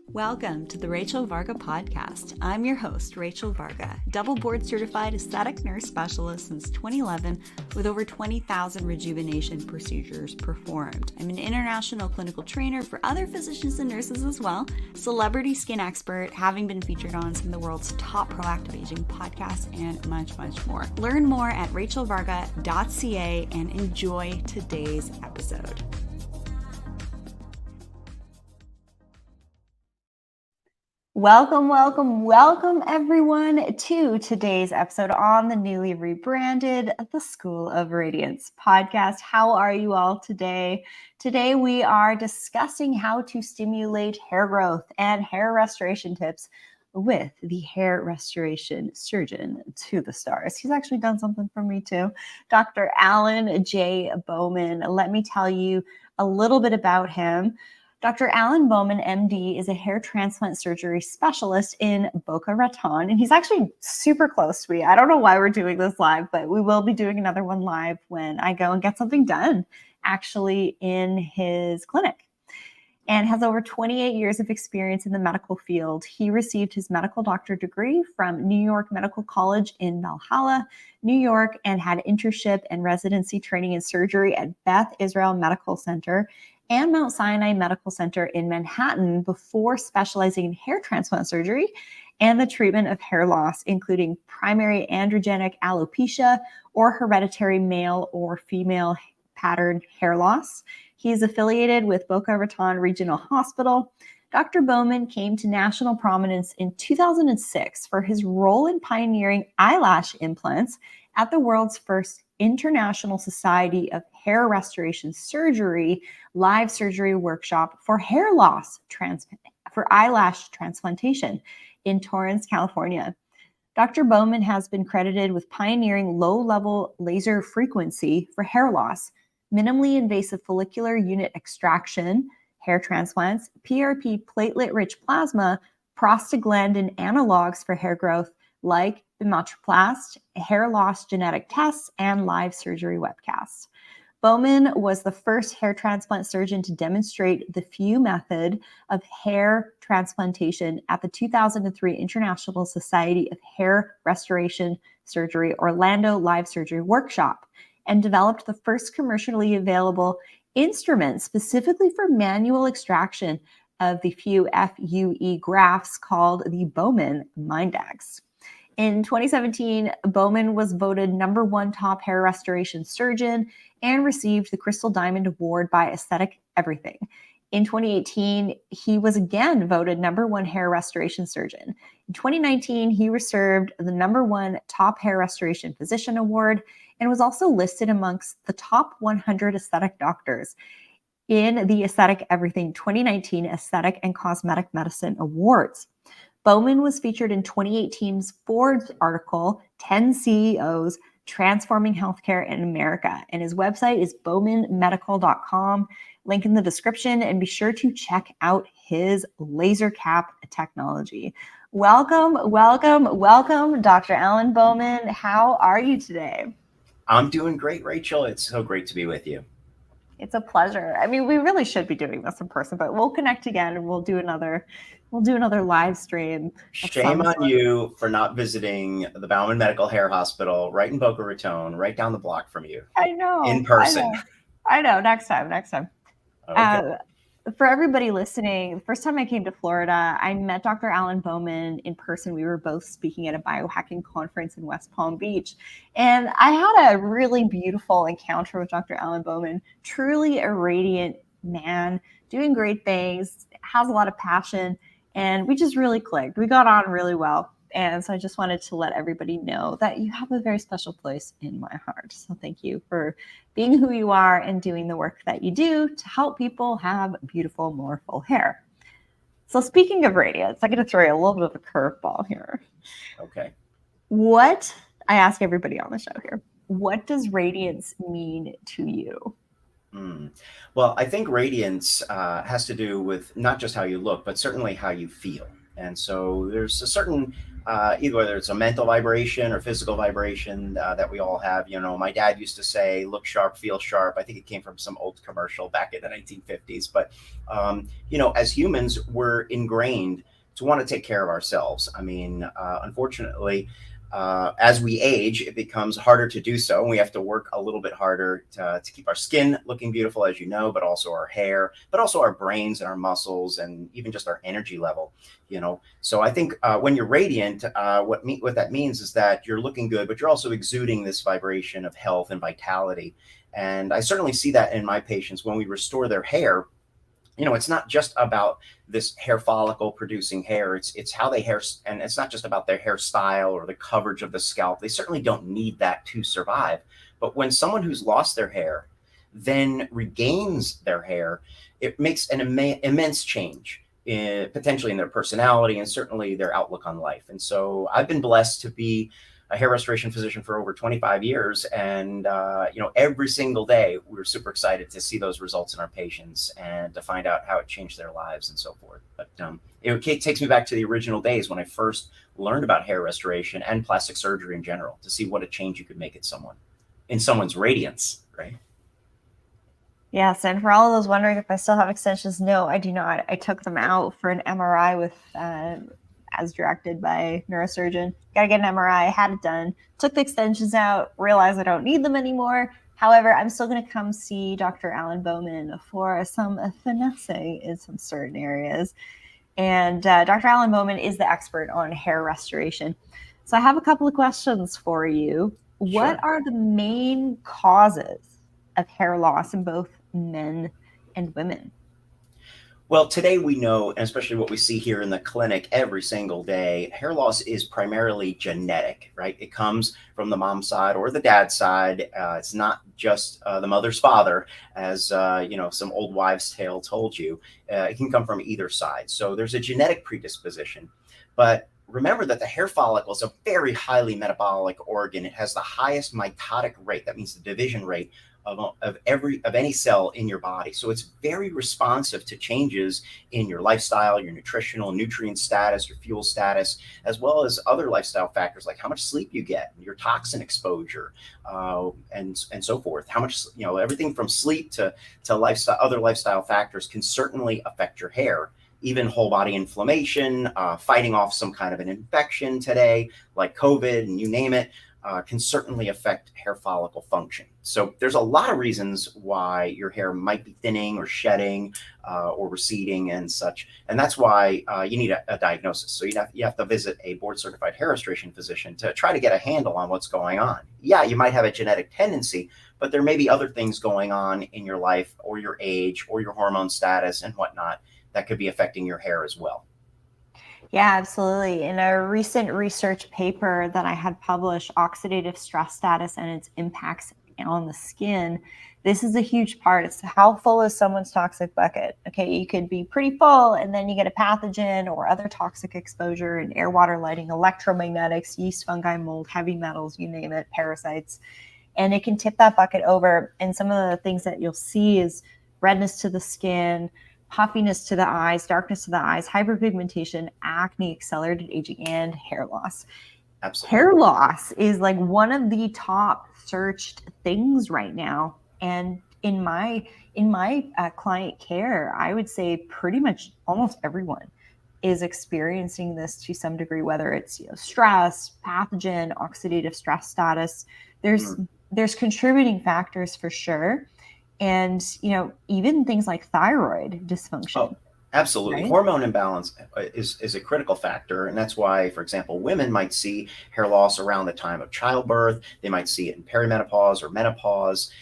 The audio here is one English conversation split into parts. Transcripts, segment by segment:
Welcome to the Rachel Varga podcast. I'm your host, Rachel Varga, double board certified aesthetic nurse specialist since 2011 with over 20,000 rejuvenation procedures performed. I'm an international clinical trainer for other physicians and nurses as well, celebrity skin expert, having been featured on some of the world's top proactive aging podcasts, and much, much more. Learn more at rachelvarga.ca and enjoy today's episode. Welcome everyone to today's episode on the newly rebranded The School of Radiance podcast. How are you all today? Today we are discussing how to stimulate hair growth and hair restoration tips with the hair restoration surgeon to the stars. He's actually done something for me too. Dr. Alan J Bauman. Let me tell you a little bit about him. Dr. Alan Bauman, MD, is a hair transplant surgery specialist in Boca Raton, and he's actually super close to me. I don't know why we're doing this live, but we will be doing another one live when I go and get something done, actually in his clinic, and has over 28 years of experience in the medical field. He received his medical doctorate degree from New York Medical College in Valhalla, New York, and had internship and residency training in surgery at Beth Israel Medical Center and Mount Sinai Medical Center in Manhattan before specializing in hair transplant surgery and the treatment of hair loss, including primary androgenic alopecia or hereditary male or female pattern hair loss. He is affiliated with Boca Raton Regional Hospital. Dr. Bauman came to national prominence in 2006 for his role in pioneering eyelash implants at the world's first International Society of Hair Restoration Surgery live surgery workshop for hair loss for eyelash transplantation in Torrance, California. Dr. Bauman has been credited with pioneering low-level laser frequency for hair loss, minimally invasive follicular unit extraction, hair transplants, PRP platelet-rich plasma, prostaglandin analogs for hair growth like bimetroplast, hair loss genetic tests, and live surgery webcasts. Bauman was the first hair transplant surgeon to demonstrate the FEW method of hair transplantation at the 2003 International Society of Hair Restoration Surgery Orlando Live Surgery Workshop, and developed the first commercially available instrument specifically for manual extraction of the FEW grafts called the Bauman Mindex. In 2017, Bauman was voted #1 top hair restoration surgeon and received the Crystal Diamond Award by Aesthetic Everything. In 2018, he was again voted #1 hair restoration surgeon. In 2019, he received the #1 top hair restoration physician award and was also listed amongst the top 100 aesthetic doctors in the Aesthetic Everything 2019 Aesthetic and Cosmetic Medicine Awards. Bauman was featured in 2018's Forbes article, 10 CEOs Transforming Healthcare in America, and his website is baumanmedical.com. Link in the description, and be sure to check out his laser cap technology. Welcome, Dr. Alan Bauman. How are you today? I'm doing great, Rachel. It's so great to be with you. It's a pleasure. I mean, we really should be doing this in person, but we'll connect again and we'll do another live stream. Shame on you for not visiting the Bauman Medical Hair Hospital right in Boca Raton, right down the block from you. I know. In person. I know. Next time. Okay. For everybody listening, the first time I came to Florida, I met Dr. Alan Bauman in person. We were both speaking at a biohacking conference in West Palm Beach. And I had a really beautiful encounter with Dr. Alan Bauman, truly a radiant man, doing great things, has a lot of passion, and we just really clicked. We got on really well. And so I just wanted to let everybody know that you have a very special place in my heart. So thank you for being who you are and doing the work that you do to help people have beautiful, more full hair. So speaking of radiance, I'm going to throw you a little bit of a curveball here. Okay. What, I ask everybody on the show here, what does radiance mean to you? Well, I think radiance has to do with not just how you look, but certainly how you feel. And so there's a certain, either whether it's a mental vibration or physical vibration that we all have. You know, my dad used to say, look sharp, feel sharp. I think it came from some old commercial back in the 1950s. But, you know, as humans, we're ingrained to want to take care of ourselves. I mean, unfortunately, as we age, it becomes harder to do so. And we have to work a little bit harder to keep our skin looking beautiful, as you know, but also our hair, but also our brains and our muscles, and even just our energy level, you know. So I think when you're radiant, what that means is that you're looking good, but you're also exuding this vibration of health and vitality. And I certainly see that in my patients when we restore their hair. You know, it's not just about this hair follicle producing hair. It's how they hair, and it's not just about their hairstyle or the coverage of the scalp. They certainly don't need that to survive. But when someone who's lost their hair then regains their hair, it makes an immense change potentially in their personality and certainly their outlook on life. And so I've been blessed to be a hair restoration physician for over 25 years. And, you know, every single day we're super excited to see those results in our patients and to find out how it changed their lives and so forth. But it takes me back to the original days when I first learned about hair restoration and plastic surgery in general, to see what a change you could make in someone's radiance, right? Yes, and for all of those wondering if I still have extensions, no, I do not. I took them out for an MRI with, as directed by neurosurgeon. Got to get an MRI. Had it done. Took the extensions out. Realized I don't need them anymore. However, I'm still going to come see Dr. Alan Bauman for some finesse in some certain areas. And Dr. Alan Bauman is the expert on hair restoration. So I have a couple of questions for you. Sure. What are the main causes of hair loss in both men and women? Well, today we know, and especially what we see here in the clinic every single day, hair loss is primarily genetic, right? It comes from the mom's side or the dad's side. It's not just the mother's father, as you know, some old wives' tale told you. It can come from either side. So there's a genetic predisposition. But remember that the hair follicle is a very highly metabolic organ. It has the highest mitotic rate. That means the division rate of any cell in your body. So it's very responsive to changes in your lifestyle, your nutritional nutrient status, your fuel status, as well as other lifestyle factors like how much sleep you get, your toxin exposure, and so forth. How much, you know, everything from sleep to lifestyle, other lifestyle factors can certainly affect your hair. Even whole body inflammation, fighting off some kind of an infection today, like COVID and you name it, can certainly affect hair follicle function. So there's a lot of reasons why your hair might be thinning or shedding or receding and such. And that's why you need a diagnosis. So you have to visit a board certified hair restoration physician to try to get a handle on what's going on. Yeah, you might have a genetic tendency, but there may be other things going on in your life or your age or your hormone status and whatnot that could be affecting your hair as well. Yeah, absolutely. In a recent research paper that I had published, oxidative stress status and its impacts on the skin, this is a huge part. It's how full is someone's toxic bucket. Okay, you could be pretty full and then you get a pathogen or other toxic exposure in air, water, lighting, electromagnetics, yeast, fungi, mold, heavy metals, you name it, parasites. And it can tip that bucket over. And some of the things that you'll see is redness to the skin, puffiness to the eyes, darkness to the eyes, hyperpigmentation, acne, accelerated aging, and hair loss. Absolutely. Hair loss is like one of the top searched things right now. And in my client care, I would say pretty much almost everyone is experiencing this to some degree, whether it's, you know, stress, pathogen, oxidative stress status. There's contributing factors for sure. And, you know, even things like thyroid dysfunction. Oh, absolutely. Right? Hormone imbalance is a critical factor. And that's why, for example, women might see hair loss around the time of childbirth. They might see it in perimenopause or menopause.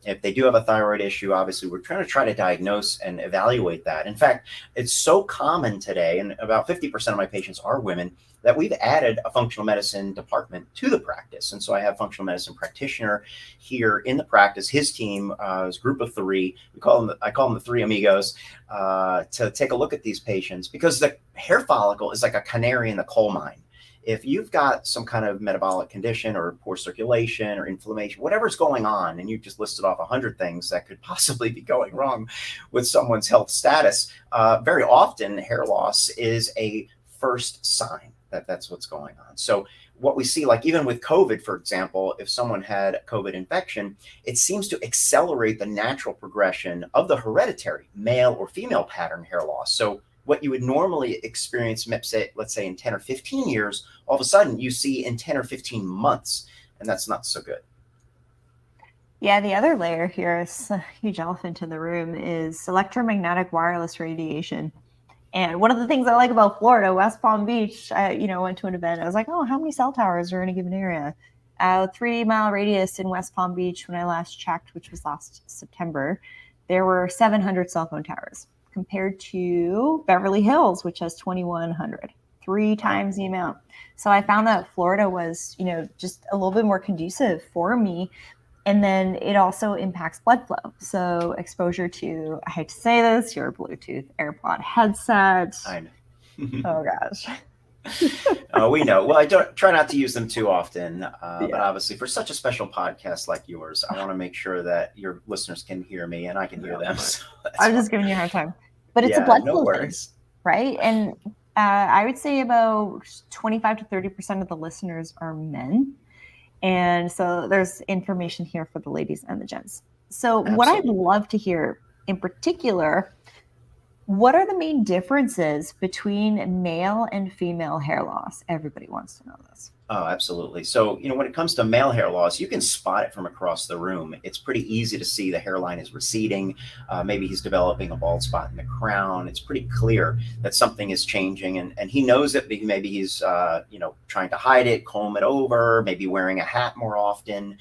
If they do have a thyroid issue, obviously, we're trying to diagnose and evaluate that. In fact, it's so common today, and about 50% of my patients are women, that we've added a functional medicine department to the practice. And so I have functional medicine practitioner here in the practice. His team is a group of three. I call them the three amigos, to take a look at these patients, because the hair follicle is like a canary in the coal mine. if you've got some kind of metabolic condition or poor circulation or inflammation, whatever's going on, and you just listed off 100 things that could possibly be going wrong with someone's health status, very often hair loss is a first sign that that's what's going on. So what we see, like even with COVID, for example, if someone had a COVID infection, it seems to accelerate the natural progression of the hereditary male or female pattern hair loss. So what you would normally experience, let's say in 10 or 15 years, all of a sudden you see in 10 or 15 months, and that's not so good. Yeah, the other layer here is a huge elephant in the room is electromagnetic wireless radiation. And one of the things I like about Florida, West Palm Beach, I went to an event. I was like, oh, how many cell towers are in a given area? 3-mile radius in West Palm Beach when I last checked, which was last September, there were 700 cell phone towers compared to Beverly Hills, which has 2,100, 3 times the amount. So I found that Florida was, just a little bit more conducive for me. And then it also impacts blood flow. So exposure to, I hate to say this, your Bluetooth AirPod headset. I know. Oh gosh. We know. Well, I don't try not to use them too often, but obviously for such a special podcast like yours, I want to make sure that your listeners can hear me and I can hear them. So I'm just giving you a hard time, but it's a blood flow thing, right? And I would say about 25 to 30% of the listeners are men. And so there's information here for the ladies and the gents. So what I'd love to hear in particular, what are the main differences between male and female hair loss? Everybody wants to know this. Oh, absolutely. So, when it comes to male hair loss, you can spot it from across the room. It's pretty easy to see the hairline is receding. Maybe he's developing a bald spot in the crown. It's pretty clear that something is changing, and he knows it. Maybe he's, trying to hide it, comb it over, maybe wearing a hat more often.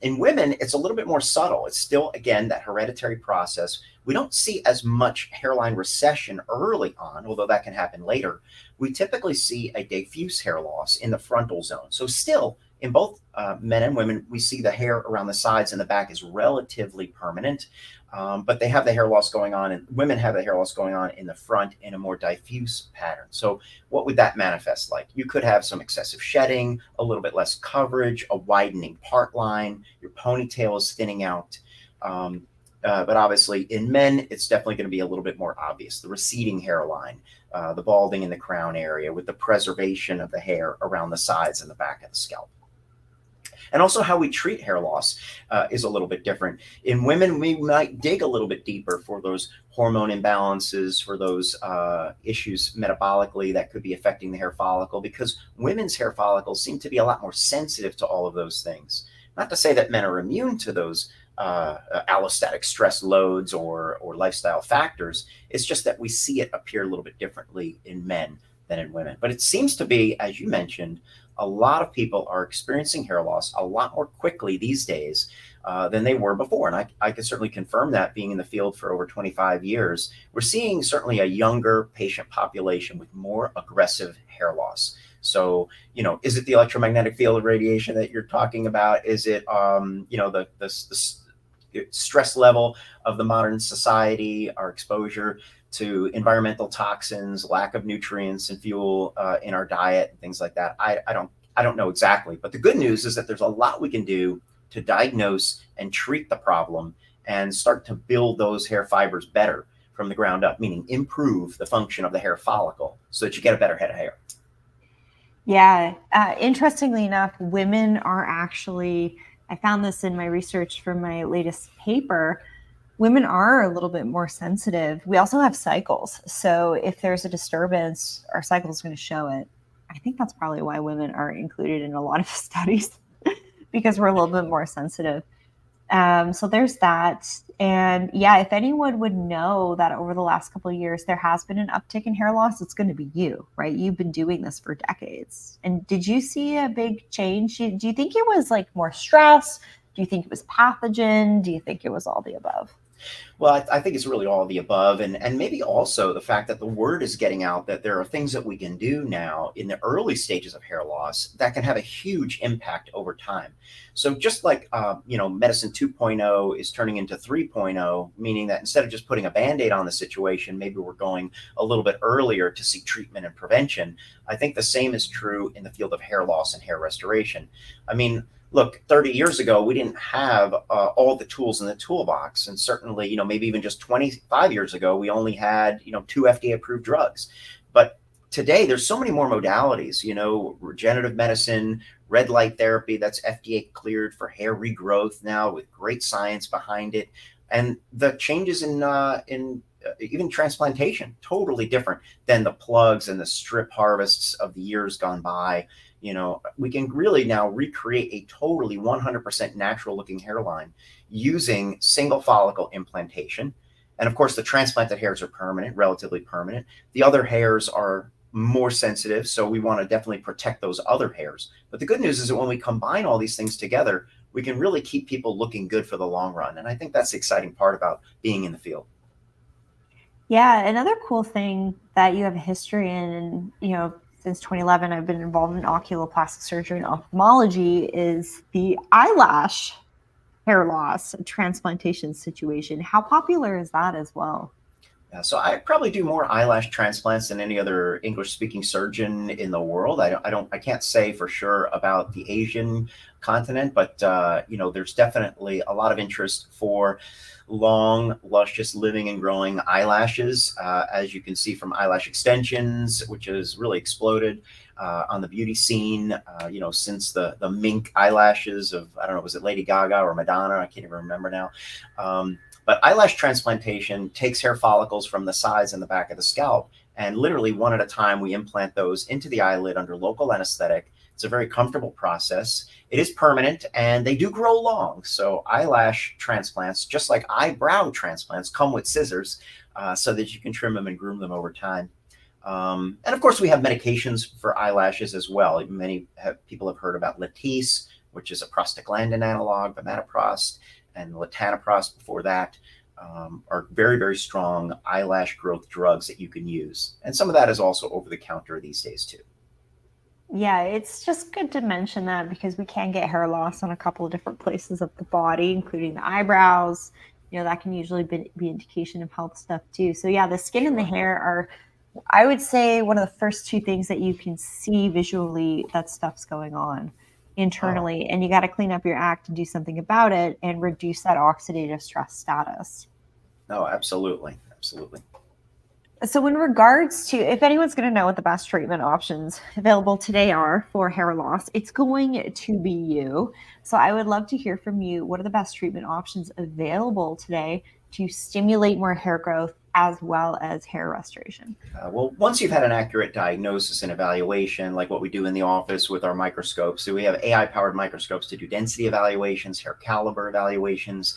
In women, it's a little bit more subtle. It's still, again, that hereditary process. We don't see as much hairline recession early on, although that can happen later. We typically see a diffuse hair loss in the frontal zone. So still, in both men and women, we see the hair around the sides and the back is relatively permanent, but they have the hair loss going on, and women have the hair loss going on in the front in a more diffuse pattern. So what would that manifest like? You could have some excessive shedding, a little bit less coverage, a widening part line, your ponytail is thinning out. But obviously in men, it's definitely going to be a little bit more obvious. The receding hairline, the balding in the crown area with the preservation of the hair around the sides and the back of the scalp. And also how we treat hair loss is a little bit different. In women, we might dig a little bit deeper for those hormone imbalances, for those issues metabolically that could be affecting the hair follicle, because women's hair follicles seem to be a lot more sensitive to all of those things. Not to say that men are immune to those allostatic stress loads or lifestyle factors. It's just that we see it appear a little bit differently in men than in women. But it seems to be, as you mentioned, a lot of people are experiencing hair loss a lot more quickly these days than they were before. And I can certainly confirm that, being in the field for over 25 years. We're seeing certainly a younger patient population with more aggressive hair loss. So, is it the electromagnetic field radiation that you're talking about? Is it, the stress level of the modern society, our exposure to environmental toxins, lack of nutrients and fuel in our diet, and things like that? I don't know exactly. But the good news is that there's a lot we can do to diagnose and treat the problem and start to build those hair fibers better from the ground up, meaning improve the function of the hair follicle so that you get a better head of hair. Yeah. Interestingly enough, women are actually, I found this in my research for my latest paper, women are a little bit more sensitive. We also have cycles. So if there's a disturbance, our cycle is going to show it. I think that's probably why women are included in a lot of studies because we're a little bit more sensitive. So there's that. And yeah, if anyone would know that over the last couple of years, there has been an uptick in hair loss, it's going to be you, right? You've been doing this for decades. And did you see a big change? Do you think it was like more stress? Do you think it was pathogen? Do you think it was all the above? Well, I think it's really all of the above, and maybe also the fact that the word is getting out that there are things that we can do now in the early stages of hair loss that can have a huge impact over time. So just like medicine 2.0 is turning into 3.0, meaning that instead of just putting a band-aid on the situation, maybe we're going a little bit earlier to seek treatment and prevention. I think the same is true in the field of hair loss and hair restoration. I mean, look, 30 years ago, we didn't have all the tools in the toolbox. And certainly, maybe even just 25 years ago, we only had, 2 FDA approved drugs. But today, there's so many more modalities, regenerative medicine, red light therapy that's FDA cleared for hair regrowth now with great science behind it. And the changes in even transplantation, totally different than the plugs and the strip harvests of the years gone by. We can really now recreate a totally 100% natural looking hairline using single follicle implantation. And of course, the transplanted hairs are permanent, relatively permanent. The other hairs are more sensitive, so we want to definitely protect those other hairs. But the good news is that when we combine all these things together, we can really keep people looking good for the long run. And I think that's the exciting part about being in the field. Yeah, another cool thing that you have a history in, and since 2011, I've been involved in oculoplastic surgery and ophthalmology, is the eyelash hair loss transplantation situation. How popular is that as well? Yeah, so I probably do more eyelash transplants than any other English-speaking surgeon in the world. I can't say for sure about the Asian continent, but there's definitely a lot of interest for long, luscious, living and growing eyelashes, as you can see from eyelash extensions, which has really exploded on the beauty scene, since the mink eyelashes of, I don't know, was it Lady Gaga or Madonna? I can't even remember now. But eyelash transplantation takes hair follicles from the sides and the back of the scalp, and literally one at a time, we implant those into the eyelid under local anesthetic. It's a very comfortable process. It is permanent and they do grow long. So eyelash transplants, just like eyebrow transplants, come with scissors so that you can trim them and groom them over time. And of course, we have medications for eyelashes as well. Many people have heard about Latisse, which is a prostaglandin analog, vamatoprost, and latanoprost before that, are very, very strong eyelash growth drugs that you can use. And some of that is also over the counter these days too. Yeah, it's just good to mention that because we can get hair loss on a couple of different places of the body, including the eyebrows. That can usually be indication of health stuff too. So yeah, the skin and the hair are, I would say, one of the first 2 things that you can see visually that stuff's going on internally, and you got to clean up your act and do something about it and reduce that oxidative stress status. No, absolutely. Absolutely. So in regards to, if anyone's going to know what the best treatment options available today are for hair loss, it's going to be you. So I would love to hear from you. What are the best treatment options available today to stimulate more hair growth as well as hair restoration? Well, once you've had an accurate diagnosis and evaluation, like what we do in the office with our microscopes, so we have AI-powered microscopes to do density evaluations, hair caliber evaluations,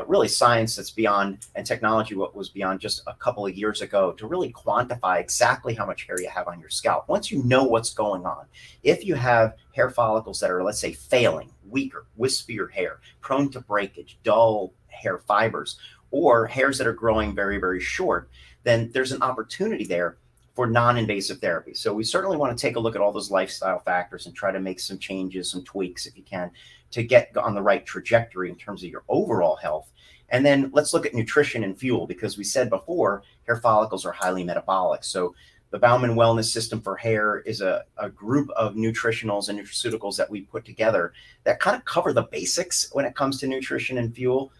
really science that's beyond, and technology what was beyond just a couple of years ago, to really quantify exactly how much hair you have on your scalp. Once you know what's going on, if you have hair follicles that are, let's say, failing, weaker, wispier hair, prone to breakage, dull hair fibers, or hairs that are growing very, very short, then there's an opportunity there for non-invasive therapy. So we certainly want to take a look at all those lifestyle factors and try to make some changes, some tweaks if you can, to get on the right trajectory in terms of your overall health. And then let's look at nutrition and fuel, because we said before, hair follicles are highly metabolic. So the Bauman Wellness System for Hair is a group of nutritionals and nutraceuticals that we put together that kind of cover the basics when it comes to nutrition and fuel.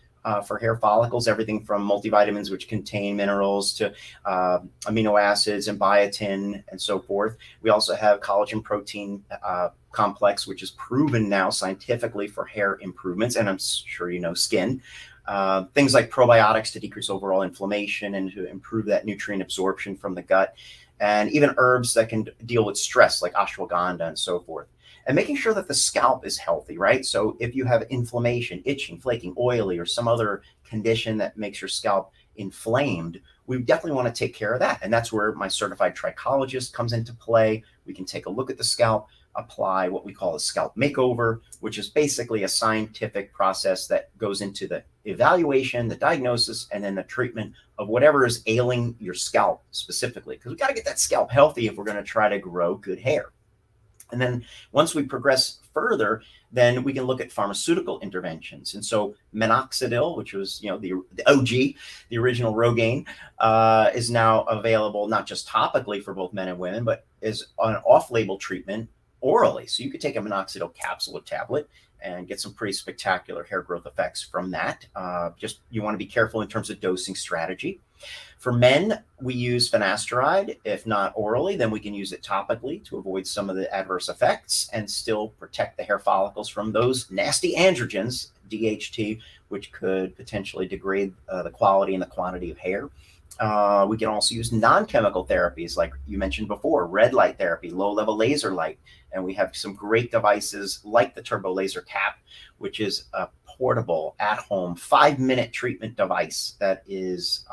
For hair follicles, everything from multivitamins, which contain minerals, to amino acids and biotin and so forth. We also have collagen protein complex, which is proven now scientifically for hair improvements, and I'm sure you know skin. Things like probiotics to decrease overall inflammation and to improve that nutrient absorption from the gut, and even herbs that can deal with stress like ashwagandha and so forth. And making sure that the scalp is healthy, right? So if you have inflammation, itching, flaking, oily, or some other condition that makes your scalp inflamed, we definitely want to take care of that. And that's where my certified trichologist comes into play. We can take a look at the scalp, apply what we call a scalp makeover, which is basically a scientific process that goes into the evaluation, the diagnosis, and then the treatment of whatever is ailing your scalp specifically. Because we got to get that scalp healthy if we're going to try to grow good hair. And then once we progress further, then we can look at pharmaceutical interventions. And so minoxidil, which was, the OG, the original Rogaine, is now available not just topically for both men and women, but is an off-label treatment orally. So you could take a minoxidil capsule or tablet and get some pretty spectacular hair growth effects from that. Just you want to be careful in terms of dosing strategy. For men, we use finasteride. If not orally, then we can use it topically to avoid some of the adverse effects and still protect the hair follicles from those nasty androgens, DHT, which could potentially degrade the quality and the quantity of hair. We can also use non-chemical therapies, like you mentioned before, red light therapy, low-level laser light. And we have some great devices like the Turbo Laser Cap, which is a portable, at-home, 5-minute treatment device that is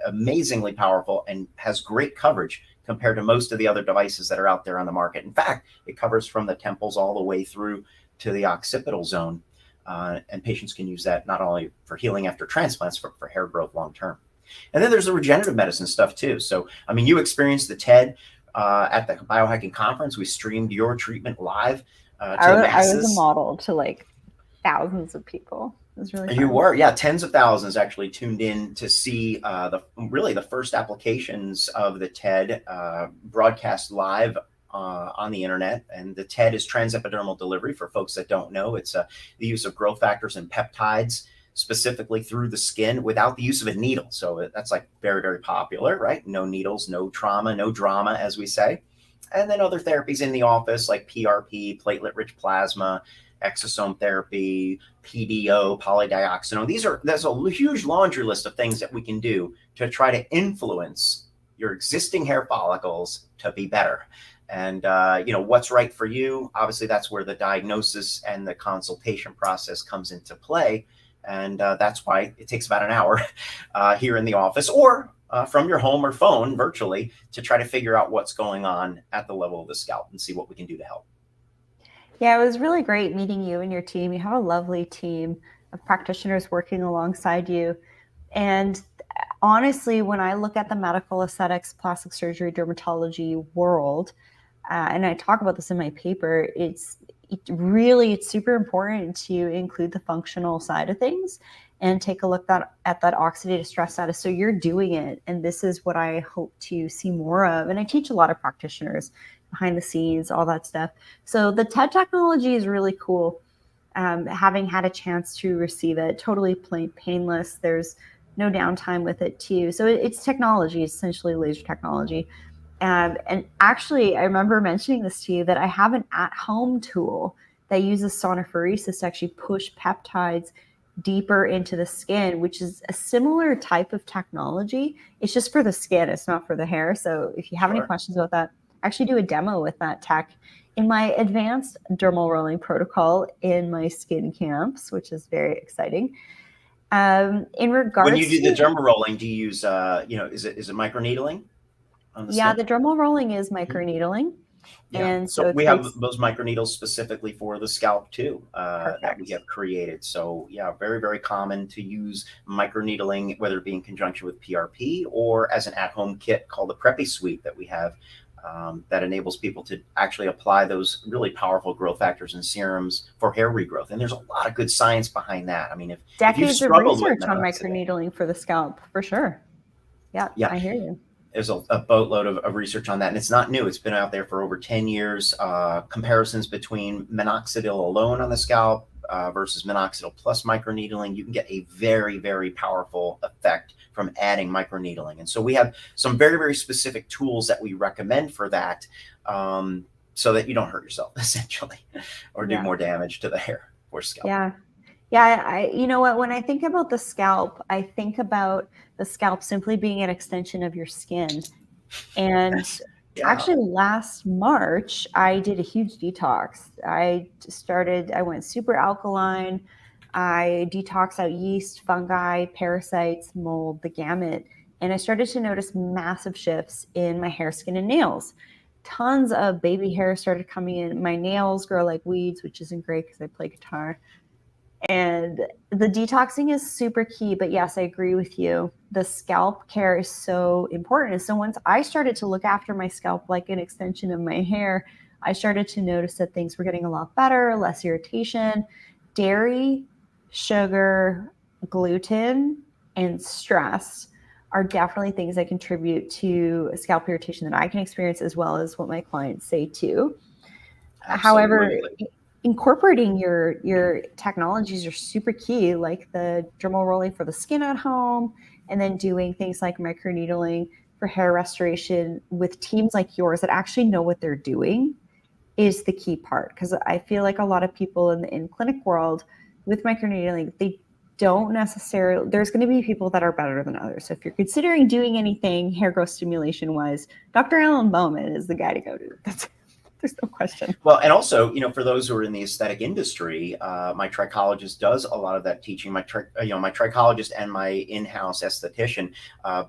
amazingly powerful and has great coverage compared to most of the other devices that are out there on the market. In fact, it covers from the temples all the way through to the occipital zone. And patients can use that not only for healing after transplants, but for hair growth long-term. And then there's the regenerative medicine stuff too. So, I mean, you experienced the TED at the Biohacking conference. We streamed your treatment live to the masses. I was a model to like thousands of people. It was really fun. You were, yeah, tens of thousands actually tuned in to see the first applications of the TED broadcast live on the internet. And the TED is transepidermal delivery. For folks that don't know, it's the use of growth factors and peptides specifically through the skin without the use of a needle. So that's like very, very popular, right? No needles, no trauma, no drama, as we say. And then other therapies in the office like PRP, platelet-rich plasma, exosome therapy, PDO, polydioxanone. There's a huge laundry list of things that we can do to try to influence your existing hair follicles to be better. And, what's right for you? Obviously, that's where the diagnosis and the consultation process comes into play. And that's why it takes about an hour here in the office or from your home or phone virtually to try to figure out what's going on at the level of the scalp and see what we can do to help. Yeah, it was really great meeting you and your team. You have a lovely team of practitioners working alongside you. And honestly, when I look at the medical aesthetics, plastic surgery, dermatology world, and I talk about this in my paper, it's super important to include the functional side of things and take a look at that oxidative stress status. So you're doing it, and this is what I hope to see more of. And I teach a lot of practitioners behind the scenes, all that stuff. So the TED technology is really cool. Having had a chance to receive it, totally painless. There's no downtime with it too. So it's technology, essentially laser technology. And actually, I remember mentioning this to you that I have an at-home tool that uses sonophoresis to actually push peptides deeper into the skin, which is a similar type of technology. It's just for the skin. It's not for the hair. So if you have any questions about that, I actually do a demo with that tech in my advanced dermal rolling protocol in my skin camps, which is very exciting. In regards when you do the dermal rolling, do you use, is it microneedling? Yeah, the dermal rolling is microneedling. Yeah. And so we have those microneedles specifically for the scalp too, that we have created. So yeah, very, very common to use microneedling, whether it be in conjunction with PRP or as an at-home kit called the Preppy Suite that we have, that enables people to actually apply those really powerful growth factors and serums for hair regrowth. And there's a lot of good science behind that. I mean, if you've struggled with microneedling for the scalp, for sure. Yeah, I hear you. There's a boatload of research on that, and it's not new. It's been out there for over 10 years. Comparisons between minoxidil alone on the scalp versus minoxidil plus microneedling, you can get a very, very powerful effect from adding microneedling. And so we have some very, very specific tools that we recommend for that, so that you don't hurt yourself, essentially, or do more damage to the hair or scalp. Yeah, you know what? When I think about the scalp, I think about the scalp simply being an extension of your skin. And actually last March, I did a huge detox. I went super alkaline. I detoxed out yeast, fungi, parasites, mold, the gamut. And I started to notice massive shifts in my hair, skin, and nails. tons of baby hair started coming in. My nails grow like weeds, which isn't great because I play guitar. And the detoxing is super key. But yes, I agree with you. The scalp care is so important. And so once I started to look after my scalp like an extension of my hair, I started to notice that things were getting a lot better, less irritation. Dairy, sugar, gluten, and stress are definitely things that contribute to scalp irritation that I can experience, as well as what my clients say too. However, Absolutely. incorporating your technologies are super key, like the dermal rolling for the skin at home, and then doing things like microneedling for hair restoration with teams like yours that actually know what they're doing is the key part. Because I feel like a lot of people in the in-clinic world with microneedling, they don't necessarily, there's going to be people that are better than others. So if you're considering doing anything hair growth stimulation wise, Dr. Alan Bauman is the guy to go to. There's no question. Well, and also, for those who are in the aesthetic industry, my trichologist does a lot of that teaching. My trichologist and my in-house esthetician,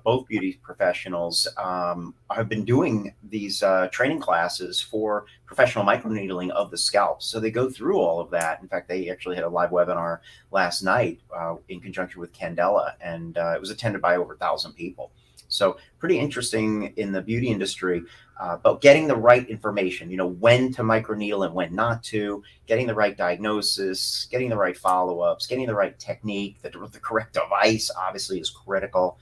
both beauty professionals, have been doing these training classes for professional microneedling of the scalp. So they go through all of that. In fact, they actually had a live webinar last night in conjunction with Candela, and it was attended by over 1,000 people. So pretty interesting in the beauty industry, but getting the right information, when to microneedle and when not to, getting the right diagnosis, getting the right follow-ups, getting the right technique, the correct device obviously is critical.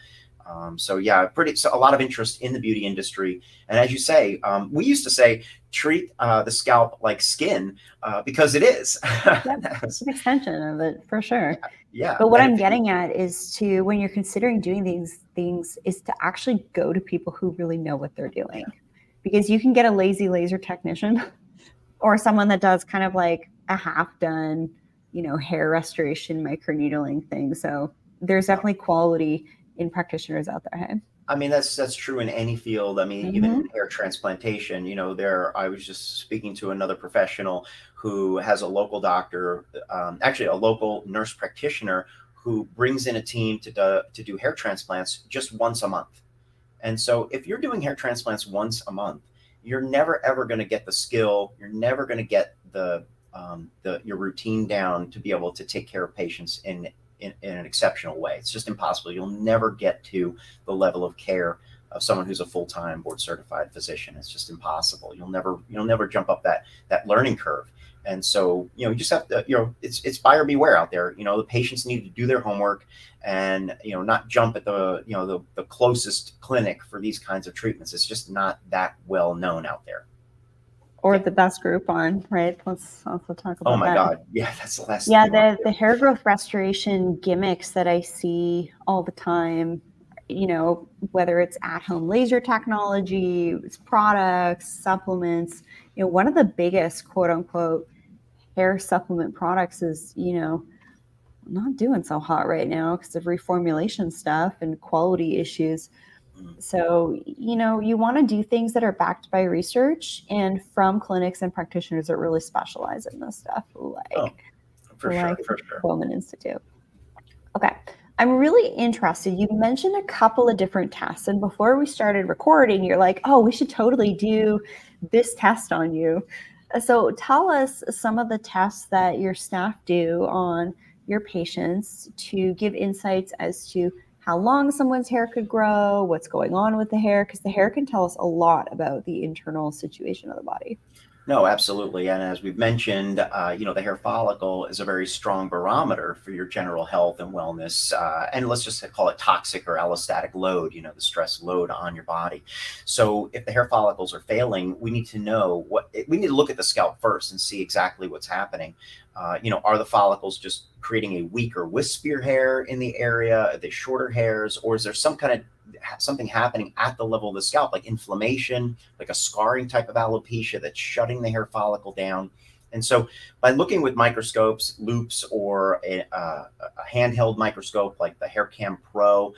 So yeah, a lot of interest in the beauty industry. And as you say, we used to say, treat the scalp like skin because it is. Yep, it's an extension of it for sure. Yeah. But what I'm getting at is to, when you're considering doing these things, is to actually go to people who really know what they're doing. Yeah. Because you can get a lazy laser technician or someone that does kind of like a half done, hair restoration, microneedling thing. So there's definitely quality in practitioners out there. Hey? I mean, that's true in any field. I mean, even in hair transplantation, I was just speaking to another professional who has a local doctor, actually a local nurse practitioner, who brings in a team to do hair transplants just once a month. And so if you're doing hair transplants once a month, you're never, ever going to get the skill. You're never going to get your routine down to be able to take care of patients in an exceptional way. It's just impossible. You'll never get to the level of care of someone who's a full-time board certified physician. It's just impossible. You'll never jump up that learning curve. And so, you just have to, it's buyer beware out there. The patients need to do their homework and, not jump at the closest clinic for these kinds of treatments. It's just not that well known out there. Or the best Groupon, right? Let's also talk about that. Oh my God. Yeah, that's the last. Yeah, the hair growth restoration gimmicks that I see all the time, whether it's at-home laser technology, it's products, supplements, one of the biggest quote unquote hair supplement products is, not doing so hot right now because of reformulation stuff and quality issues. So, you want to do things that are backed by research and from clinics and practitioners that really specialize in this stuff, for sure. Bowman Institute. Okay. I'm really interested. You mentioned a couple of different tests. And before we started recording, you're like, oh, we should totally do this test on you. So tell us some of the tests that your staff do on your patients to give insights as to how long someone's hair could grow, what's going on with the hair, because the hair can tell us a lot about the internal situation of the body. No, absolutely. And as we've mentioned, the hair follicle is a very strong barometer for your general health and wellness. And let's just call it toxic or allostatic load, the stress load on your body. So if the hair follicles are failing, we need to know we need to look at the scalp first and see exactly what's happening. Are the follicles just creating a weaker wispier hair in the area? Are they shorter hairs? Or is there something happening at the level of the scalp, like inflammation, like a scarring type of alopecia that's shutting the hair follicle down? And so by looking with microscopes, loupes, or a handheld microscope like the HairCam Pro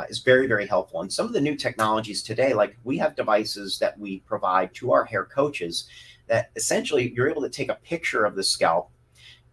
is very, very helpful. And some of the new technologies today, like we have devices that we provide to our hair coaches that essentially you're able to take a picture of the scalp.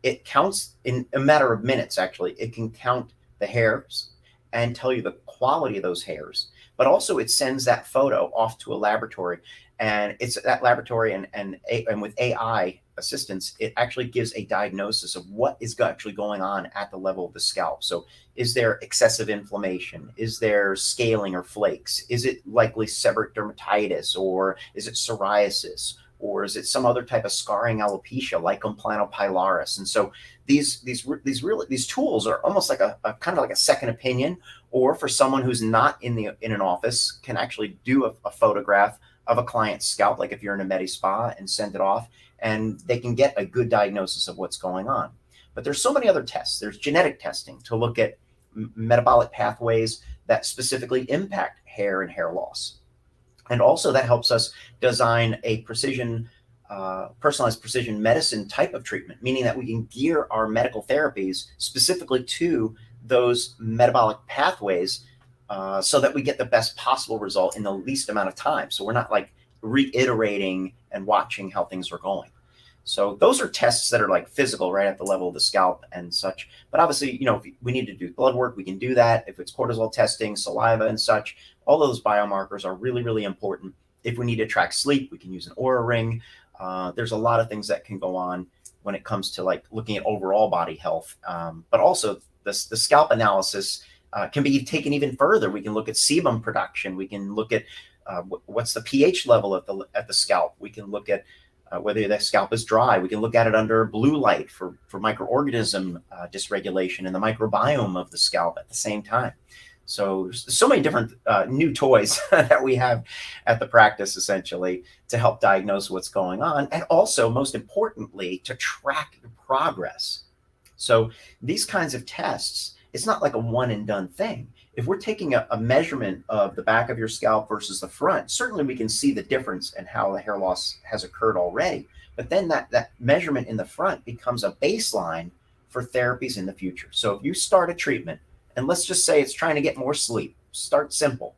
It counts in a matter of minutes, actually. It can count the hairs and tell you the quality of those hairs. but also it sends that photo off to a laboratory, and it's that laboratory and with AI assistance, it actually gives a diagnosis of what is actually going on at the level of the scalp. So is there excessive inflammation? Is there scaling or flakes? Is it likely seborrheic dermatitis, or is it psoriasis? Or is it some other type of scarring alopecia, lichen planopilaris? And so these tools are almost like a kind of like a second opinion, or for someone who's not in an office, can actually do a photograph of a client's scalp, like if you're in a med spa, and send it off, and they can get a good diagnosis of what's going on. But there's so many other tests. There's genetic testing to look at metabolic pathways that specifically impact hair and hair loss. And also that helps us design a personalized precision medicine type of treatment, meaning that we can gear our medical therapies specifically to those metabolic pathways, so that we get the best possible result in the least amount of time. So we're not like reiterating and watching how things are going. So those are tests that are like physical, right at the level of the scalp and such. But obviously, if we need to do blood work, we can do that. If it's cortisol testing, saliva and such, all those biomarkers are really, really important. If we need to track sleep, we can use an Oura ring. There's a lot of things that can go on when it comes to like looking at overall body health. But also the scalp analysis can be taken even further. We can look at sebum production. We can look at what's the pH level at the scalp. We can look at whether the scalp is dry. We can look at it under blue light for microorganism dysregulation and the microbiome of the scalp at the same time. So there's so many different new toys that we have at the practice, essentially, to help diagnose what's going on, and also, most importantly, to track the progress. So these kinds of tests, it's not like a one and done thing. If we're taking a measurement of the back of your scalp versus the front, certainly we can see the difference and how the hair loss has occurred already. But then that measurement in the front becomes a baseline for therapies in the future. So if you start a treatment, and let's just say it's trying to get more sleep, start simple.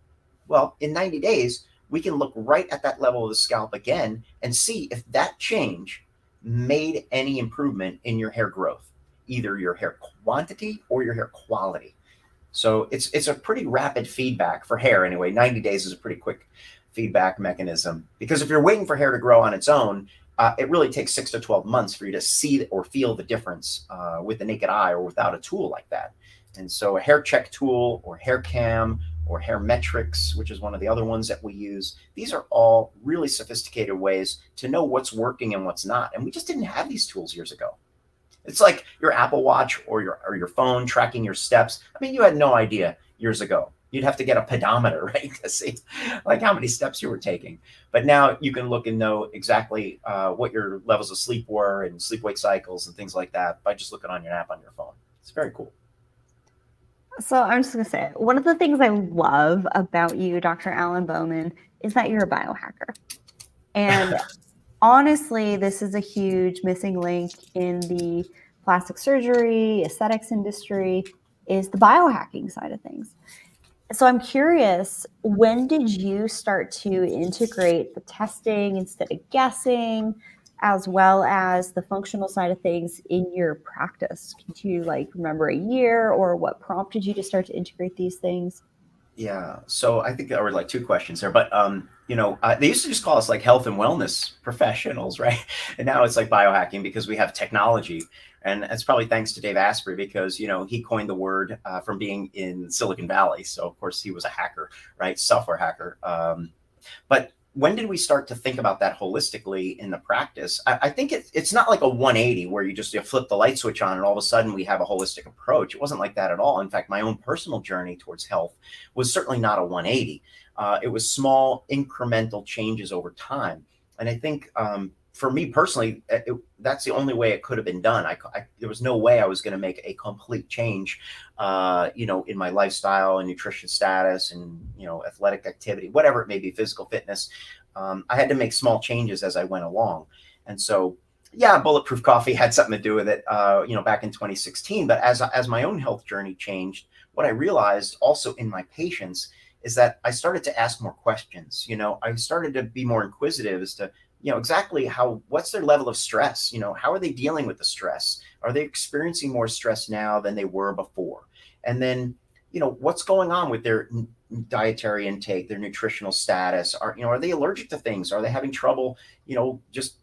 Well, in 90 days, we can look right at that level of the scalp again and see if that change made any improvement in your hair growth, either your hair quantity or your hair quality. So it's a pretty rapid feedback for hair anyway. 90 days is a pretty quick feedback mechanism, because if you're waiting for hair to grow on its own, it really takes 6 to 12 months for you to see or feel the difference with the naked eye or without a tool like that. And so a hair check tool or hair cam or hair metrics, which is one of the other ones that we use, these are all really sophisticated ways to know what's working and what's not. And we just didn't have these tools years ago. It's like your Apple Watch or your phone tracking your steps. I mean, you had no idea years ago. You'd have to get a pedometer, right, to see like how many steps you were taking. But now you can look and know exactly what your levels of sleep were and sleep-wake cycles and things like that by just looking on your app on your phone. It's very cool. So I'm just going to say, one of the things I love about you, Dr. Alan Bauman, is that you're a biohacker. And honestly, this is a huge missing link in the plastic surgery, aesthetics industry, is the biohacking side of things. So I'm curious, when did you start to integrate the testing instead of guessing, as well as the functional side of things in your practice? Do you remember a year, or what prompted you to start to integrate these things? Yeah. So I think there were like two questions there, but they used to just call us like health and wellness professionals, right? And now it's like biohacking because we have technology, and it's probably thanks to Dave Asprey, because he coined the word from being in Silicon Valley. So of course he was a hacker, right? Software hacker. But when did we start to think about that holistically in the practice? I think it's not like a 180 where you flip the light switch on and all of a sudden we have a holistic approach. It wasn't like that at all. In fact, my own personal journey towards health was certainly not a 180. It was small incremental changes over time. And I think for me personally, that's the only way it could have been done. There was no way I was going to make a complete change, in my lifestyle and nutrition status and, athletic activity, whatever it may be, physical fitness. I had to make small changes as I went along. And so, yeah, Bulletproof Coffee had something to do with it, back in 2016. But as my own health journey changed, what I realized also in my patients is that I started to ask more questions. I started to be more inquisitive as to, exactly what's their level of stress? How are they dealing with the stress? Are they experiencing more stress now than they were before? And then, what's going on with their dietary intake, their nutritional status. Are they allergic to things? Are they having trouble, just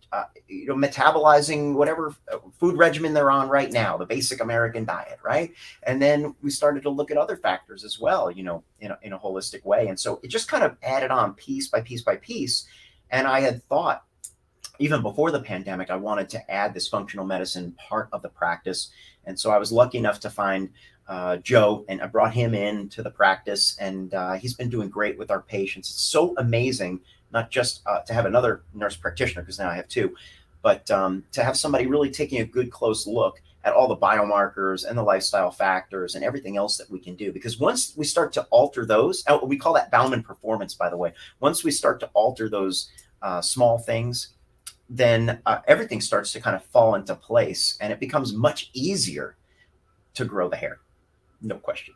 metabolizing whatever food regimen they're on right now, the basic American diet, right? And then we started to look at other factors as well, in a holistic way. And so it just kind of added on piece by piece by piece. And I had thought, even before the pandemic, I wanted to add this functional medicine part of the practice. And so I was lucky enough to find Joe, and I brought him in to the practice, and he's been doing great with our patients. It's so amazing, not just to have another nurse practitioner, because now I have two, but to have somebody really taking a good close look at all the biomarkers and the lifestyle factors and everything else that we can do. Because once we start to alter those, we call that Bauman performance, by the way. Once we start to alter those small things, then everything starts to kind of fall into place, and it becomes much easier to grow the hair. No question.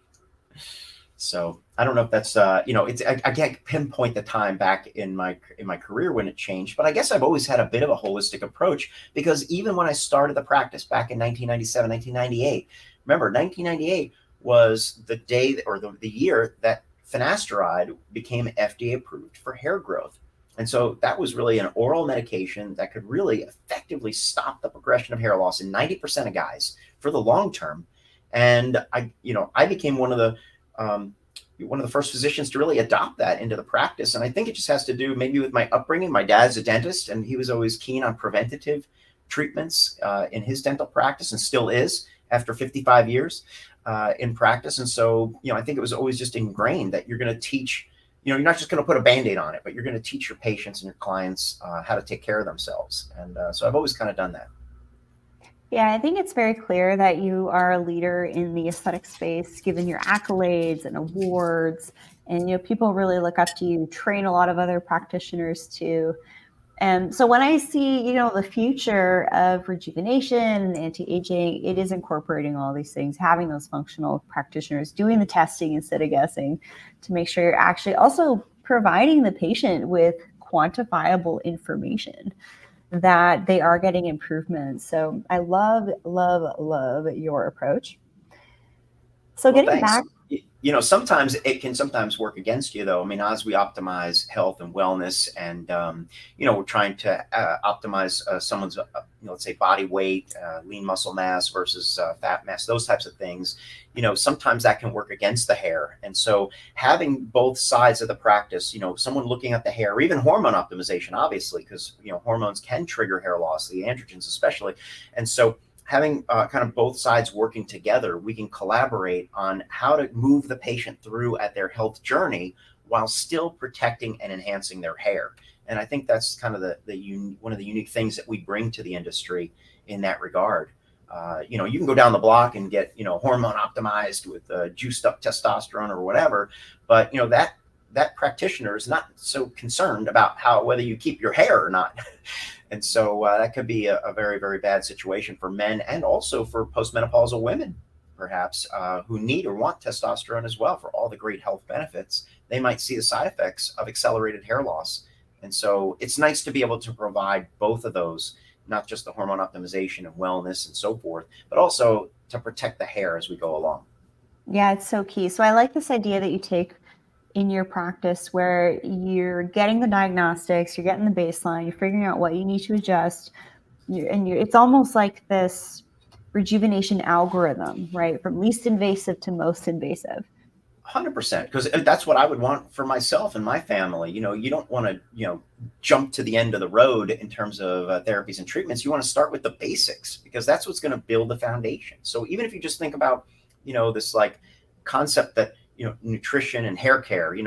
So I don't know if that's, I can't pinpoint the time back in my career when it changed, but I guess I've always had a bit of a holistic approach, because even when I started the practice back in 1997, 1998, remember 1998 was the day or the year that finasteride became FDA approved for hair growth. And so that was really an oral medication that could really effectively stop the progression of hair loss in 90% of guys for the long term. And I became one of the first physicians to really adopt that into the practice. And I think it just has to do maybe with my upbringing. My dad's a dentist, and he was always keen on preventative treatments in his dental practice, and still is after 55 years in practice. And so, I think it was always just ingrained that you're going to teach, you're not just going to put a Band-Aid on it, but you're going to teach your patients and your clients how to take care of themselves. And so I've always kind of done that. Yeah, I think it's very clear that you are a leader in the aesthetic space, given your accolades and awards. And, people really look up to you, train a lot of other practitioners too. And so when I see, the future of rejuvenation and anti-aging, it is incorporating all these things, having those functional practitioners doing the testing instead of guessing, to make sure you're actually also providing the patient with quantifiable information that they are getting improvements. So I love, love, love your approach. So getting back, sometimes it can work against you, though. I mean, as we optimize health and wellness, and we're trying to optimize someone's, let's say, body weight, lean muscle mass versus fat mass, those types of things. Sometimes that can work against the hair. And so having both sides of the practice, someone looking at the hair, or even hormone optimization, obviously, because hormones can trigger hair loss, the androgens especially, and so having kind of both sides working together, we can collaborate on how to move the patient through at their health journey while still protecting and enhancing their hair. And I think that's kind of one of the unique things that we bring to the industry in that regard. You can go down the block and get, hormone optimized with juiced up testosterone or whatever, but that practitioner is not so concerned about whether you keep your hair or not. And so that could be a very, very bad situation for men, and also for postmenopausal women, perhaps, who need or want testosterone as well for all the great health benefits. They might see the side effects of accelerated hair loss. And so it's nice to be able to provide both of those, not just the hormone optimization and wellness and so forth, but also to protect the hair as we go along. Yeah, it's so key. So I like this idea that you take in your practice, where you're getting the diagnostics, you're getting the baseline, you're figuring out what you need to adjust. It's almost like this rejuvenation algorithm, right? From least invasive to most invasive. 100%, because that's what I would want for myself and my family. You don't want to, jump to the end of the road in terms of therapies and treatments. You want to start with the basics, because that's what's going to build the foundation. So even if you just think about, this like concept that, nutrition and hair care,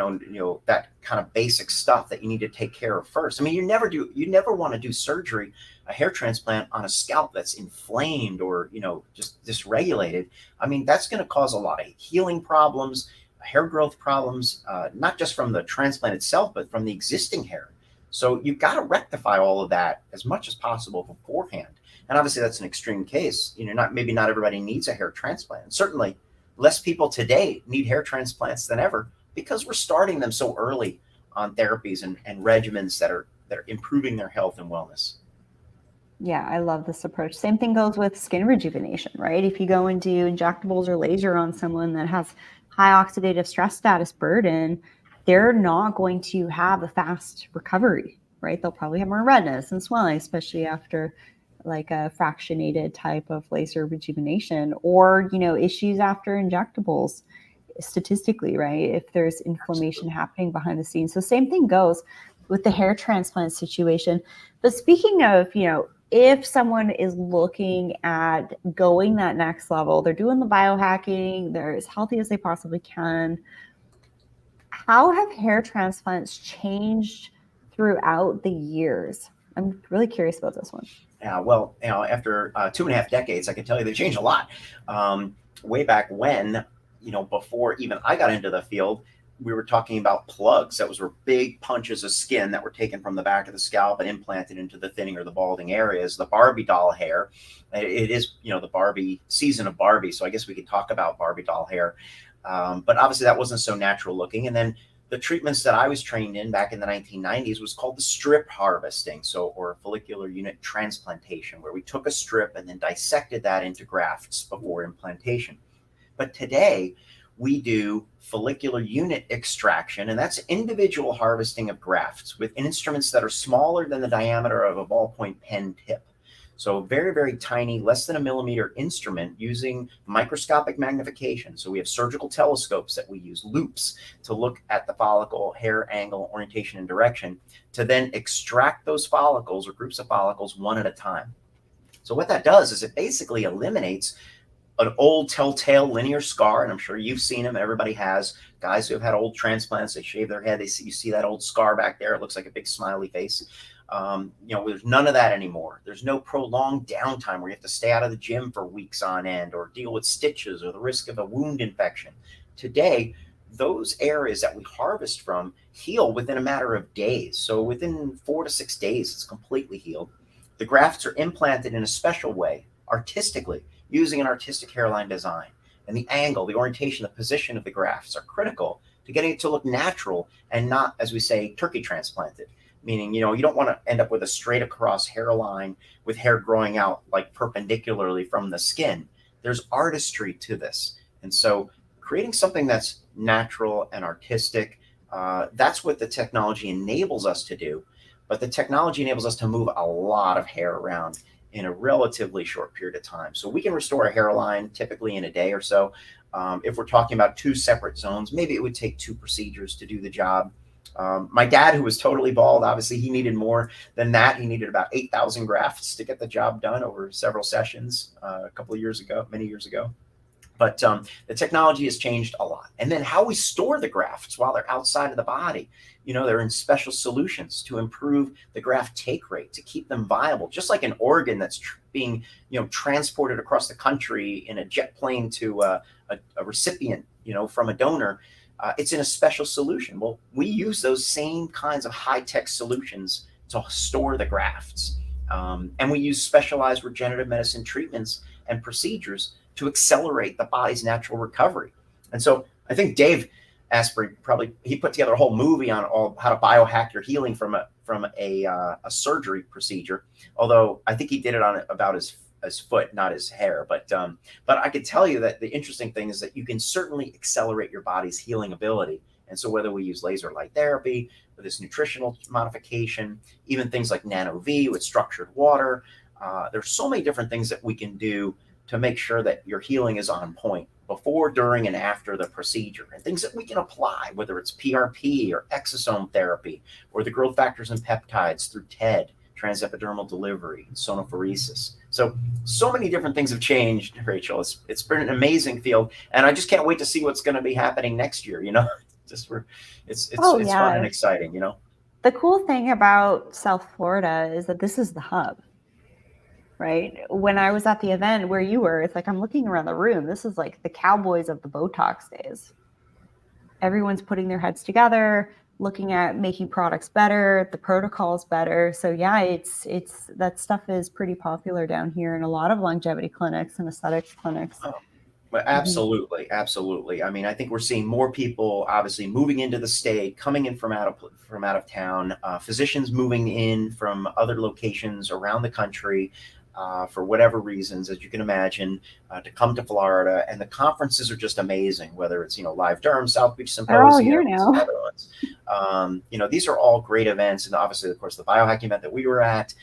that kind of basic stuff that you need to take care of first. I mean, you never want to do surgery, a hair transplant on a scalp that's inflamed or, just dysregulated. I mean, that's going to cause a lot of healing problems, hair growth problems, not just from the transplant itself, but from the existing hair. So you've got to rectify all of that as much as possible beforehand. And obviously that's an extreme case. Maybe not everybody needs a hair transplant. Certainly less people today need hair transplants than ever, because we're starting them so early on therapies and regimens that are improving their health and wellness. Yeah, I love this approach. Same thing goes with skin rejuvenation, right? If you go and do injectables or laser on someone that has high oxidative stress status burden, they're not going to have a fast recovery, right? They'll probably have more redness and swelling, especially after like a fractionated type of laser rejuvenation, or, you know, issues after injectables statistically, right? If there's inflammation happening behind the scenes. So same thing goes with the hair transplant situation. But speaking of, you know, if someone is looking at going that next level, they're doing the biohacking, they're as healthy as they possibly can. How have hair transplants changed throughout the years? I'm really curious about this one. Yeah, well, you know, after 2.5 decades, I can tell you they've changed a lot. Way back when, you know, before even I got into the field, we were talking about plugs. That were big punches of skin that were taken from the back of the scalp and implanted into the thinning or the balding areas. The Barbie doll hair. It is, you know, the Barbie season of Barbie. So I guess we could talk about Barbie doll hair. But obviously that wasn't so natural looking. And then the treatments that I was trained in back in the 1990s was called the strip harvesting, or follicular unit transplantation, where we took a strip and then dissected that into grafts before implantation. But today we do follicular unit extraction, and that's individual harvesting of grafts with instruments that are smaller than the diameter of a ballpoint pen tip. So very, very tiny, less than a millimeter instrument using microscopic magnification. So we have surgical telescopes that we use, loupes, to look at the follicle, hair angle, orientation, and direction, to then extract those follicles or groups of follicles one at a time. So what that does is it basically eliminates an old telltale linear scar, and I'm sure you've seen them. Everybody has. Guys who have had old transplants, they shave their head. You see that old scar back there. It looks like a big smiley face. You know, there's none of that anymore. There's no prolonged downtime where you have to stay out of the gym for weeks on end or deal with stitches or the risk of a wound infection. Today, those areas that we harvest from heal within a matter of days. So within 4 to 6 days, it's completely healed. The grafts are implanted in a special way, artistically, using an artistic hairline design. And the angle, the orientation, the position of the grafts are critical to getting it to look natural and not, as we say, turkey transplanted. Meaning, you know, you don't want to end up with a straight across hairline with hair growing out like perpendicularly from the skin. There's artistry to this. And so creating something that's natural and artistic, that's what the technology enables us to do. But the technology enables us to move a lot of hair around in a relatively short period of time. So we can restore a hairline typically in a day or so. If we're talking about 2 separate zones, maybe it would take 2 procedures to do the job. My dad, who was totally bald, obviously he needed more than that. He needed about 8,000 grafts to get the job done over several sessions a couple of years ago, many years ago. But the technology has changed a lot. And then how we store the grafts while they're outside of the body, you know, they're in special solutions to improve the graft take rate, to keep them viable, just like an organ that's being, you know, transported across the country in a jet plane to a recipient, you know, from a donor. It's in a special solution. Well, we use those same kinds of high-tech solutions to store the grafts. And we use specialized regenerative medicine treatments and procedures to accelerate the body's natural recovery. And so I think Dave Asprey he put together a whole movie on how to biohack your healing from a surgery procedure. Although I think he did it on about his foot, not his hair. But I could tell you that the interesting thing is that you can certainly accelerate your body's healing ability. And so whether we use laser light therapy or this nutritional modification, even things like Nano V with structured water, there's so many different things that we can do to make sure that your healing is on point before, during, and after the procedure, and things that we can apply, whether it's PRP or exosome therapy or the growth factors and peptides through TED, transepidermal delivery, and sonophoresis. So many different things have changed, Rachel. It's been an amazing field, and I just can't wait to see what's going to be happening next year. You know, it's fun and exciting. You know, the cool thing about South Florida is that this is the hub. Right? When I was at the event where you were, it's like I'm looking around the room. This is like the cowboys of the Botox days. Everyone's putting their heads together, looking at making products better, the protocols better. So yeah, it's that stuff is pretty popular down here in a lot of longevity clinics and aesthetics clinics. Oh, well, absolutely, absolutely. I mean, I think we're seeing more people obviously moving into the state, coming in from out of town, physicians moving in from other locations around the country. for whatever reasons, as you can imagine, to come to Florida. And the conferences are just amazing, whether it's, Live Durham, South Beach They're all Symposium, here some now. other ones. These are all great events. And obviously, of course, the biohacking event that we were at,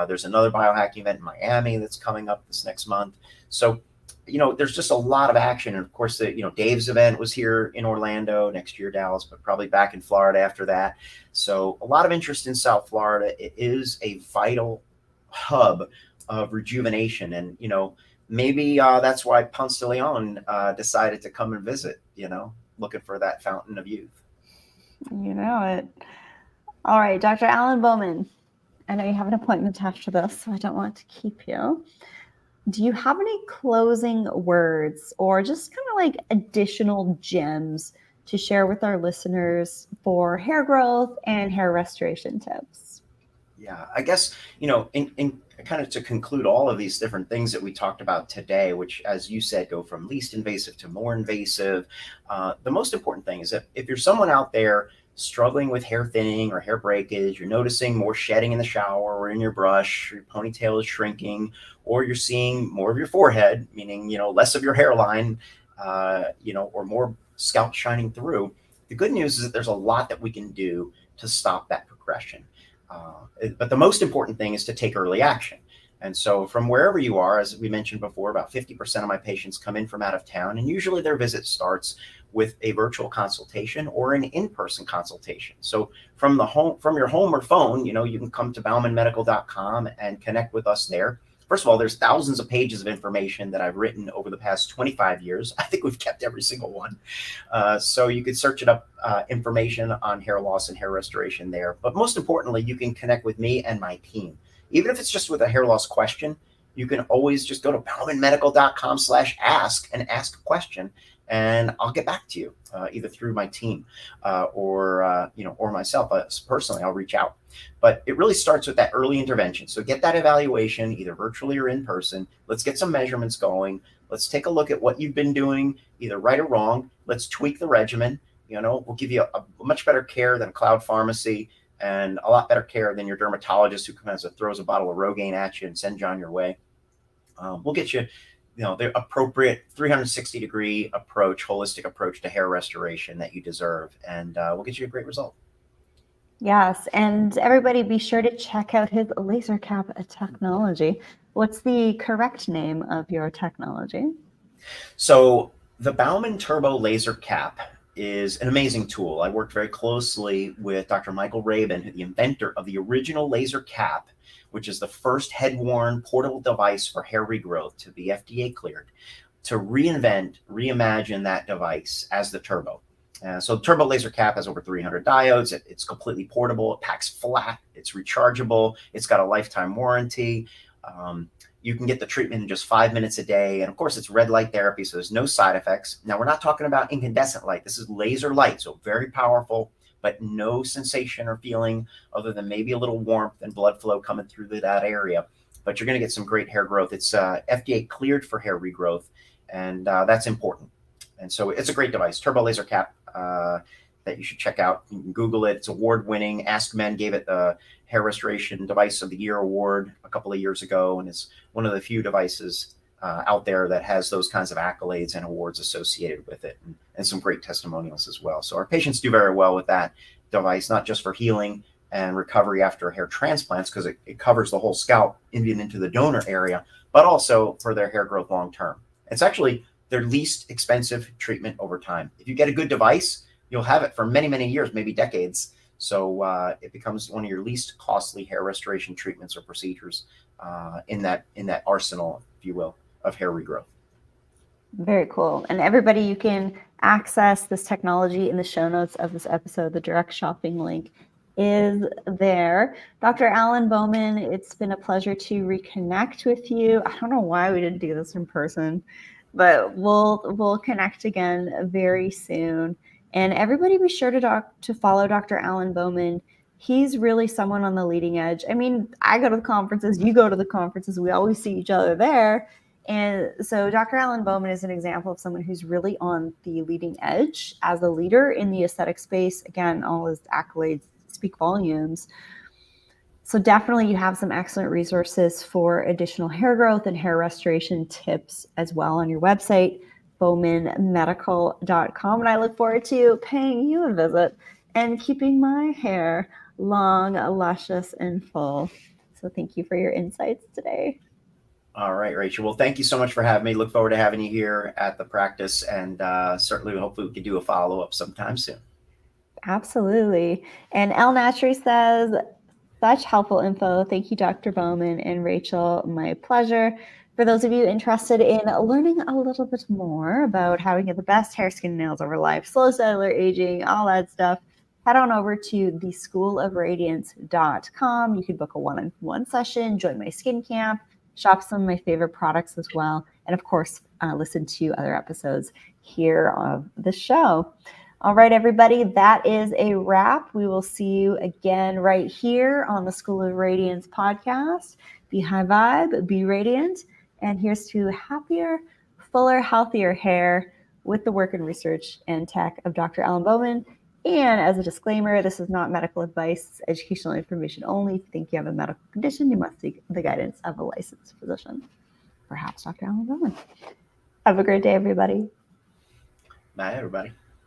there's another biohacking event in Miami that's coming up this next month. So, there's just a lot of action. And of course, Dave's event was here in Orlando, next year Dallas, but probably back in Florida after that. So a lot of interest in South Florida. It is a vital hub of rejuvenation. And, maybe that's why Ponce de Leon decided to come and visit, looking for that fountain of youth. You know it. All right, Dr. Alan Bauman, I know you have an appointment after this, so I don't want to keep you. Do you have any closing words or just kind of like additional gems to share with our listeners for hair growth and hair restoration tips? Yeah, I guess, in kind of to conclude all of these different things that we talked about today, which, as you said, go from least invasive to more invasive. The most important thing is that if you're someone out there struggling with hair thinning or hair breakage, you're noticing more shedding in the shower or in your brush, your ponytail is shrinking, or you're seeing more of your forehead, meaning, less of your hairline, or more scalp shining through. The good news is that there's a lot that we can do to stop that progression. But the most important thing is to take early action. And so from wherever you are, as we mentioned before, about 50% of my patients come in from out of town, and usually their visit starts with a virtual consultation or an in-person consultation. So from your home or phone, you can come to baumanmedical.com and connect with us there. First of all, there's thousands of pages of information that I've written over the past 25 years. I think we've kept every single one. So you could search it up, information on hair loss and hair restoration there. But most importantly, you can connect with me and my team. Even if it's just with a hair loss question, you can always just go to baumanmedical.com/ask and ask a question, and I'll get back to you, either through my team or myself. Personally, I'll reach out. But it really starts with that early intervention. So get that evaluation, either virtually or in person. Let's get some measurements going. Let's take a look at what you've been doing, either right or wrong. Let's tweak the regimen. We'll give you a much better care than Cloud Pharmacy, and a lot better care than your dermatologist who comes and throws a bottle of Rogaine at you and sends you on your way. We'll get you, the appropriate 360-degree approach, holistic approach to hair restoration that you deserve, and we'll get you a great result. Yes, and everybody be sure to check out his laser cap technology. What's the correct name of your technology? So the Bauman Turbo Laser Cap is an amazing tool. I worked very closely with Dr. Michael Rabin, the inventor of the original laser cap, which is the first head-worn portable device for hair regrowth to be FDA cleared, to reimagine that device as the Turbo. So the Turbo Laser Cap has over 300 diodes. It's completely portable. It packs flat. It's rechargeable. It's got a lifetime warranty. You can get the treatment in just 5 minutes a day. And of course, it's red light therapy, so there's no side effects. Now, we're not talking about incandescent light. This is laser light, so very powerful, but no sensation or feeling other than maybe a little warmth and blood flow coming through that area. But you're going to get some great hair growth. It's FDA cleared for hair regrowth, and that's important. And so it's a great device, Turbo Laser Cap, that you should check out. You can Google it. It's award-winning. Ask Men gave it the Hair Restoration Device of the Year award a couple of years ago, and it's one of the few devices out there that has those kinds of accolades and awards associated with it, and some great testimonials as well. So our patients do very well with that device, not just for healing and recovery after hair transplants, because it covers the whole scalp, even into the donor area, but also for their hair growth long term. It's actually their least expensive treatment over time. If you get a good device, you'll have it for many, many years, maybe decades. So it becomes one of your least costly hair restoration treatments or procedures in that arsenal, if you will, of hair regrowth. Very cool. And everybody, you can access this technology in the show notes of this episode. The direct shopping link is there. Dr. Alan Bauman, it's been a pleasure to reconnect with you. I don't know why we didn't do this in person, but we'll connect again very soon. And everybody be sure to follow Dr. Alan Bauman. He's really someone on the leading edge. I mean, I go to the conferences, you go to the conferences, we always see each other there. And so Dr. Alan Bauman is an example of someone who's really on the leading edge as a leader in the aesthetic space. Again, all his accolades speak volumes. So definitely you have some excellent resources for additional hair growth and hair restoration tips as well on your website, bowmanmedical.com. And I look forward to paying you a visit and keeping my hair long, luscious, and full. So thank you for your insights today. All right, Rachel. Well, thank you so much for having me. Look forward to having you here at the practice, and certainly, hopefully, we can do a follow-up sometime soon. Absolutely. And El Natri says, such helpful info. Thank you, Dr. Bauman and Rachel. My pleasure. For those of you interested in learning a little bit more about how to get the best hair, skin, and nails over life, slow cellular aging, all that stuff, head on over to theschoolofradiance.com. You can book a one-on-one session, join my skin camp, shop some of my favorite products as well, and of course, listen to other episodes here of the show. All right, everybody, that is a wrap. We will see you again right here on the School of Radiance podcast. Be high vibe, be radiant, and here's to happier, fuller, healthier hair with the work and research and tech of Dr. Alan Bauman. And as a disclaimer, this is not medical advice, it's educational information only. If you think you have a medical condition, you must seek the guidance of a licensed physician, perhaps Dr. Alan Bauman. Have a great day, everybody. Bye, everybody.